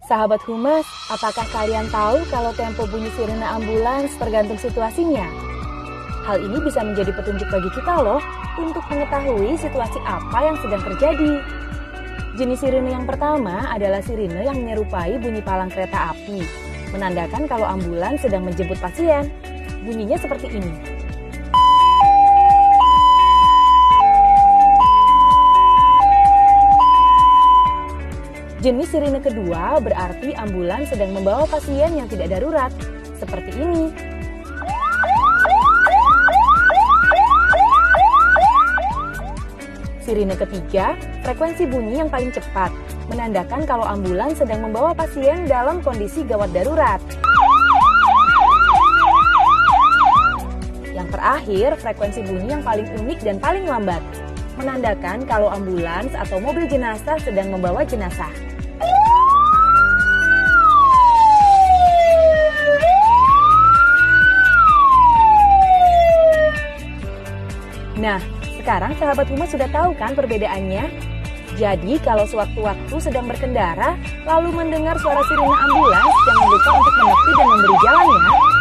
Sahabat Humas, apakah kalian tahu kalau tempo bunyi sirene ambulans tergantung situasinya? Hal ini bisa menjadi petunjuk bagi kita loh untuk mengetahui situasi apa yang sedang terjadi. Jenis sirene yang pertama adalah sirene yang menyerupai bunyi palang kereta api, menandakan kalau ambulans sedang menjemput pasien. Bunyinya seperti ini. Jenis sirene kedua berarti ambulans sedang membawa pasien yang tidak darurat, seperti ini. Sirene ketiga, frekuensi bunyi yang paling cepat, menandakan kalau ambulans sedang membawa pasien dalam kondisi gawat darurat. Yang terakhir, frekuensi bunyi yang paling unik dan paling lambat, menandakan kalau ambulans atau mobil jenazah sedang membawa jenazah. Nah, sekarang sahabat Humas sudah tahu kan perbedaannya? Jadi kalau sewaktu-waktu sedang berkendara, lalu mendengar suara sirene ambulans, jangan lupa untuk menepi dan memberi jalan ya.